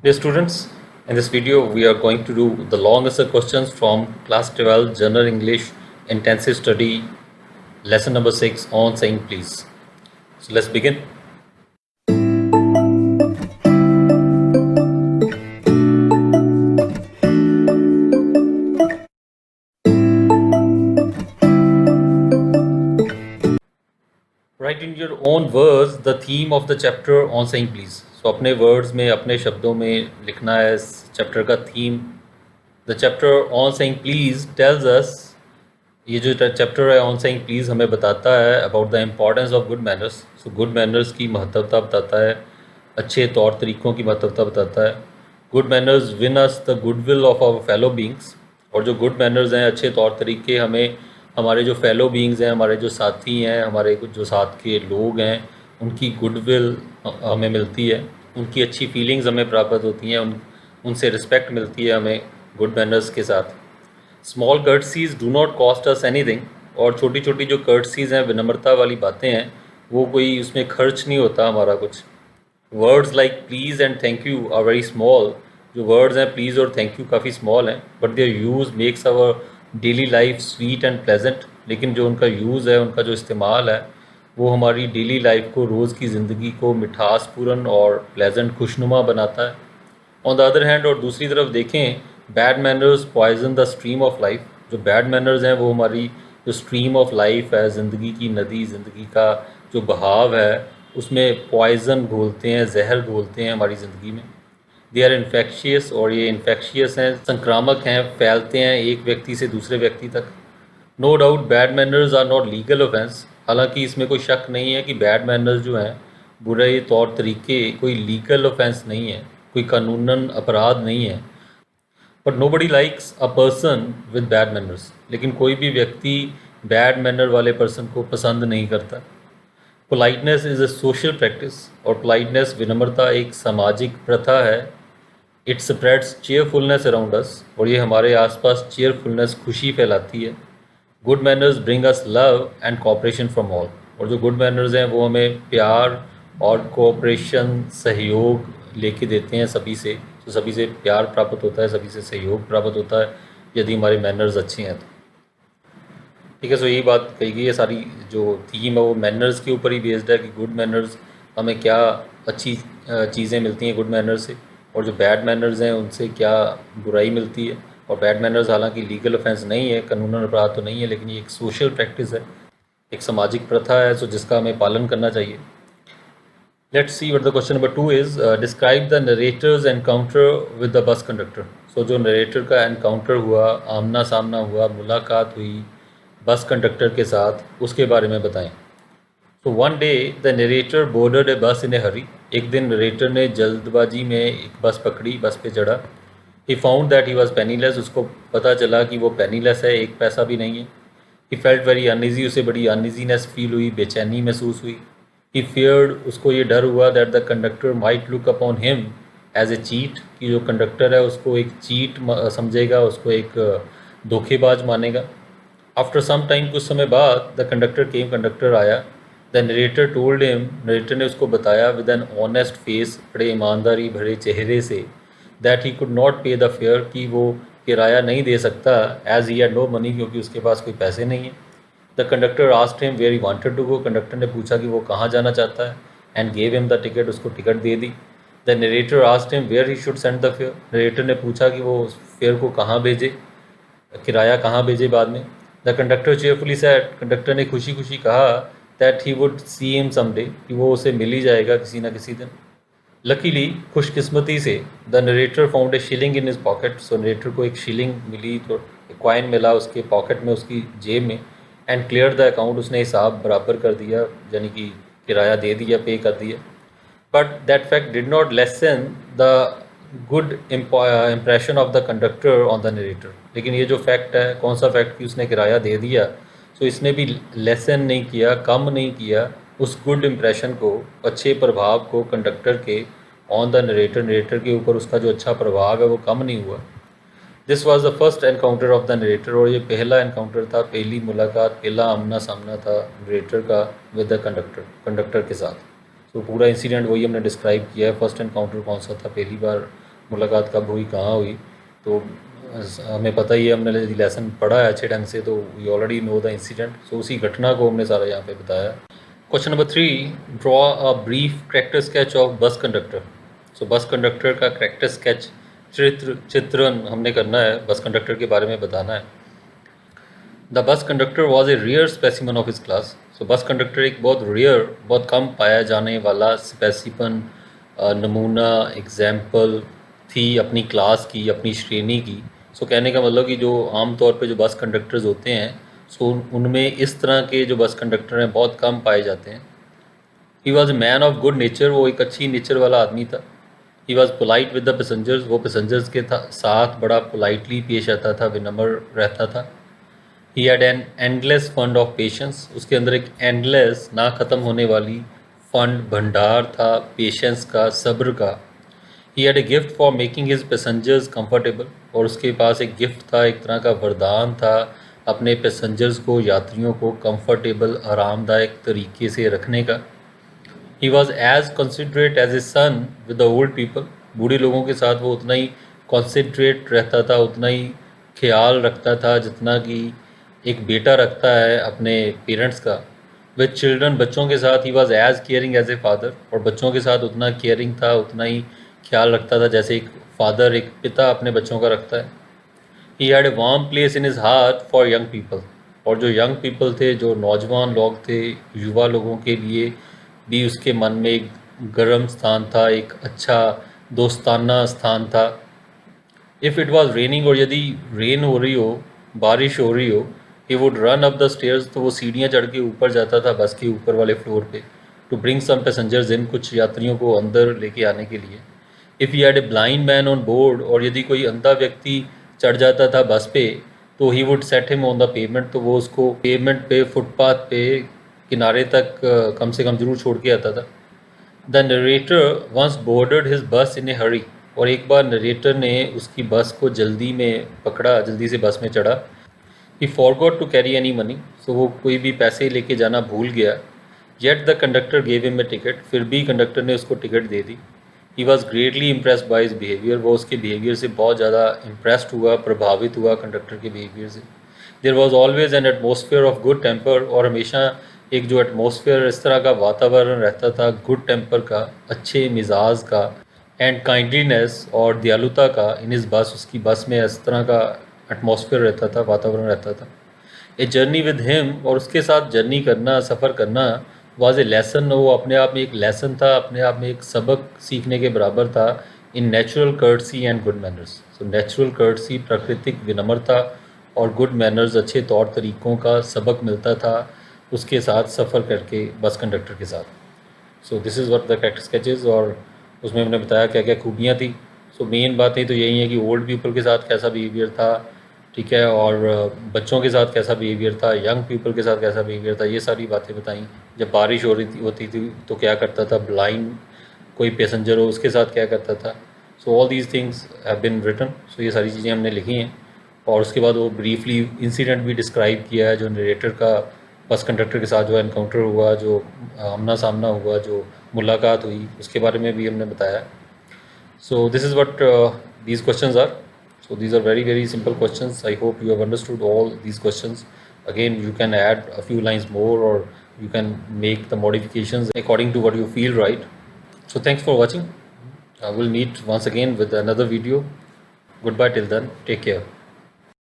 Dear students, in this video we are going to do the long answer questions from class 12 General English Intensive Study lesson number 6 on saying please. So let's begin. Write in your own words the theme of the chapter on saying please. So अपने words में अपने शब्दों में लिखना है इस chapter का theme. The chapter on saying please tells us, ये जो चैप्टर है ऑन सेइंग प्लीज़ हमें बताता है about the importance of good manners. So good manners की महत्वता बताता है, अच्छे तौर तरीक़ों की महत्वता बताता है. Good manners win us the goodwill of our fellow beings. और जो गुड मैनर्स हैं, अच्छे तौर तरीके हमें हमारे जो फेलो बींग्स हैं, हमारे जो साथी हैं, हमारे जो साथ के लोग हैं, उनकी गुडविल हमें मिलती है, उनकी अच्छी फीलिंग्स हमें प्राप्त होती हैं, उनसे रिस्पेक्ट मिलती है हमें गुड मैनर्स के साथ. Small courtesies do not cost us anything. और छोटी छोटी जो कर्टसीज हैं, विनम्रता वाली बातें हैं, वो कोई उसमें खर्च नहीं होता हमारा कुछ. Words like please and thank you are very small. जो वर्ड्स हैं प्लीज़ और थैंक यू काफ़ी स्मॉल हैं, but their use makes our daily life sweet and pleasant. लेकिन जो उनका यूज़ है, उनका जो इस्तेमाल है, वो हमारी डेली लाइफ को, रोज़ की ज़िंदगी को मिठासपूर्ण और प्लेजेंट, खुशनुमा बनाता है. ऑन द अदर हैंड, और दूसरी तरफ देखें, bad manners poison the stream of life. जो बैड मैनर्स हैं वो हमारी जो स्ट्रीम ऑफ लाइफ है, ज़िंदगी की नदी, ज़िंदगी का जो बहाव है, उसमें पॉइजन घोलते हैं, जहर घोलते हैं हमारी ज़िंदगी में. दे आर इन्फेक्शियस, और ये इन्फेक्शियस हैं, संक्रामक हैं, फैलते हैं एक व्यक्ति से दूसरे व्यक्ति तक. No doubt bad manners are not legal offence. हालांकि इसमें कोई शक नहीं है कि बैड मैनर्स जो हैं, बुरे तौर तरीके, कोई लीगल ऑफेंस नहीं है, कोई कानूनन अपराध नहीं है. But nobody likes a person with bad manners. लेकिन कोई भी व्यक्ति बैड मैनर वाले पर्सन को पसंद नहीं करता. Politeness is a social practice. और पोलाइटनेस, विनम्रता, एक सामाजिक प्रथा है. It spreads cheerfulness around us. और ये हमारे आसपास चेयरफुलनेस, खुशी फैलाती है. Good manners bring us love and cooperation from all. और जो गुड मैनर्स हैं वो हमें प्यार और कोऑपरेशन, सहयोग लेके देते हैं सभी से. तो सभी से प्यार प्राप्त होता है, सभी से सहयोग प्राप्त होता है यदि हमारे मैनर्स अच्छे हैं तो. ठीक है. सो यही बात कही गई है. सारी जो थीम है वो मैनर्स के ऊपर ही बेस्ड है कि गुड मैनर्स हमें क्या अच्छी चीज़ें मिलती हैं गुड मैनर्स से, और जो बैड मैनर्स हैं उनसे क्या बुराई मिलती है. और बैड मैनर्स हालांकि लीगल ऑफेंस नहीं है, कानूनन अपराध तो नहीं है, लेकिन ये एक सोशल प्रैक्टिस है, एक सामाजिक प्रथा है, सो जिसका हमें पालन करना चाहिए. Let's see what the question number 2 is. Describe the narrator's encounter with the bus conductor. So जो narrator का encounter हुआ, आमना सामना हुआ, मुलाकात हुई बस कंडक्टर के साथ, उसके बारे में बताएं. So one day the narrator boarded a bus in a hurry. एक दिन narrator ने जल्दबाजी में एक बस पकड़ी, बस पे चढ़ा. He found that he was penniless. उसको पता चला कि वो penniless है, एक पैसा भी नहीं है. He felt very uneasy. उसे बड़ी uneasiness फील हुई, बेचैनी महसूस हुई. He feared, उसको ये डर हुआ, that the conductor might look upon him as a cheat, कि जो कंडक्टर है उसको एक चीट समझेगा, उसको एक धोखेबाज मानेगा. आफ्टर सम टाइम, कुछ समय बाद, द कंडक्टर केम, कंडक्टर आया. The narrator told him, narrator ने उसको बताया विद एन ऑनेस्ट फेस, बड़े ईमानदारी भरे चेहरे से, that he could not pay the fare, कि वो किराया नहीं दे सकता, as he had no money, क्योंकि उसके पास कोई पैसे नहीं है. The conductor asked him where he wanted to go. Conductor ने पूछा कि वो कहाँ जाना चाहता है, and gave him the ticket, उसको टिकट दे दी. The narrator asked him where he should send the fare. Narrator ने पूछा कि वो उस फेयर को कहाँ भेजे, किराया कहाँ भेजे बाद में. The conductor cheerfully said, conductor ने खुशी खुशी कहा, that he would see him someday, कि वो उसे मिल ही जाएगा किसी न किसी दिन. लकीली, खुशकिस्मती से, the narrator found a shilling in his pocket. So narrator को एक शिलिंग मिली, तो एक कॉइन मिला उसके पॉकेट में, उसकी जेब में. एंड क्लियर द अकाउंट, उसने हिसाब बराबर कर दिया, यानी कि किराया दे दिया, पे कर दिया. But that fact did not lesson the good impression of the conductor on the narrator. लेकिन ये जो फैक्ट है, कौन सा फैक्ट कि उसने किराया दे दिया, तो इसने भी लेसन नहीं किया, कम नहीं किया उस गुड इम्प्रेशन को, अच्छे प्रभाव को कंडक्टर के ऑन द नरेटर, नरेटर के ऊपर उसका जो अच्छा प्रभाव है वो कम नहीं हुआ. This was the first encounter of the narrator. और ये पहला एनकाउंटर था, पहली मुलाकात, पहला आमना सामना था नरेटर का विद द कंडक्टर, कंडक्टर के साथ. तो पूरा इंसिडेंट वही हमने डिस्क्राइब किया है. फर्स्ट एनकाउंटर कौन सा था, पहली बार मुलाकात कब हुई, कहाँ हुई, तो हमें पता ही है, हमने लेसन पढ़ा है अच्छे ढंग से, तो we already know the incident. So उसी घटना को हमने सारा यहाँ पे बताया। Question number 3, draw a brief character sketch of bus conductor. So bus conductor का कैरेक्टर स्केच, चित्रण हमने करना है, बस कंडक्टर के बारे में बताना है। The bus conductor was a rare specimen of his class. So bus conductor एक बहुत रेयर, बहुत कम पाया जाने वाला स्पेसिमन, नमूना, एग्जाम्पल थी अपनी क्लास की, अपनी श्रेणी की। सो कहने का मतलब कि जो आम तौर पे जो बस कंडक्टर्स होते हैं, सो उनमें इस तरह के जो बस कंडक्टर हैं बहुत कम पाए जाते हैं। He was a man of good nature, वो एक अच्छी नेचर वाला आदमी था। He was polite with the passengers, वो पैसेंजर्स के साथ बड़ा पोलाइटली पेश आता था, विनम्र रहता था। He had an endless fund of patience, उसके अंदर एक एंडलेस, ना ख़त्म होने वाली फंड, भंडार था पेशेंस का, सब्र का। He had a gift for making his passengers comfortable, और उसके पास एक गिफ्ट था, एक तरह का वरदान था अपने पैसेंजर्स को, यात्रियों को कंफर्टेबल, आरामदायक तरीके से रखने का। He was as considerate as a son with the old people, बूढ़े लोगों के साथ वो उतना ही कंसिडरेट रहता था, उतना ही ख्याल रखता था जितना कि एक बेटा रखता है अपने पेरेंट्स का। विद चिल्ड्रन, बच्चों के साथ he was as caring as a father, और बच्चों के साथ उतना केयरिंग था, उतना ही ख्याल रखता था जैसे एक फादर, एक पिता अपने बच्चों का रखता है। He had a warm place in his heart for young people, और जो यंग पीपल थे, जो नौजवान लोग थे, युवा लोगों के लिए भी उसके मन में एक गर्म स्थान था, एक अच्छा दोस्ताना स्थान था। इफ़ इट वॉज रेनिंग, और यदि रेन हो रही हो, बारिश हो रही हो, he would run up the stairs, तो वो सीढ़ियाँ चढ़ के ऊपर जाता था बस के ऊपर वाले फ्लोर पे, टू ब्रिंग सम पैसेंजर्स इन, कुछ यात्रियों को अंदर लेके आने के लिए। If he had a blind man on board, और यदि कोई अंधा व्यक्ति चढ़ जाता था बस पे, तो he would set him on the payment, तो वो उसको पेमेंट पे, फुटपाथ पे, किनारे तक कम से कम जरूर छोड़ के आता था। The narrator once boarded his bus in ए हरी, और एक बार नरेटर ने उसकी बस को जल्दी में पकड़ा, जल्दी से बस में चढ़ा। He forgot to carry any money, so वो कोई भी पैसे लेके जाना भूल गया। Yet the conductor gave him a ticket, फिर भी कंडक्टर ने उसको टिकट दे दी। He was greatly impressed by his behaviour, वो उसके बिहेवियर से बहुत ज़्यादा इम्प्रेस्ड हुआ, प्रभावित हुआ कंडक्टर के बिहेवियर से। There was always an atmosphere of good temper, और हमेशा एक जो एटमोसफियर, इस तरह का वातावरण रहता था गुड टेम्पर का, अच्छे मिजाज का, एंड काइंडलीनेस और दयालुता का इन इस बस, उसकी बस में इस तरह का एटमोसफियर रहता था, वातावरण रहता था। ए जर्नी विद हिम, और उसके साथ जर्नी करना, सफ़र करना, वाज ए लेसन, वो अपने आप में एक लेसन था, अपने आप में एक सबक सीखने के बराबर था, in natural courtesy and good manners. So natural courtesy, प्राकृतिक विनम्रता, और गुड मैनर्स, अच्छे तौर तरीक़ों का सबक मिलता था उसके साथ सफ़र करके बस कंडक्टर के साथ। So this is what the character sketches, और उसमें हमने बताया क्या क्या खूबियाँ थी। सो मेन बातें तो यही है कि ओल्ड पीपल के साथ कैसा बिहेवियर था, ठीक है, और बच्चों के साथ कैसा बिहेवियर था, यंग पीपल के साथ कैसा बिहेवियर था, ये सारी बातें बताई। जब बारिश हो रही थी, होती थी, तो क्या करता था, ब्लाइंड कोई पैसेंजर हो उसके साथ क्या करता था। So all these things have been written, so ये सारी चीज़ें हमने लिखी हैं। और उसके बाद वो ब्रीफली इंसिडेंट भी डिस्क्राइब किया है, जो नरेटर का बस कंडक्टर के साथ जो एनकाउंटर हुआ, जो आमना सामना हुआ, जो मुलाकात हुई, उसके बारे में भी हमने बताया। So this is what these questions are. So these are very very simple questions. I hope you have understood all these questions. Again, you can add a few lines more, or you can make the modifications according to what you feel right. So thanks for watching. We'll meet once again with another video. Goodbye till then. Take care.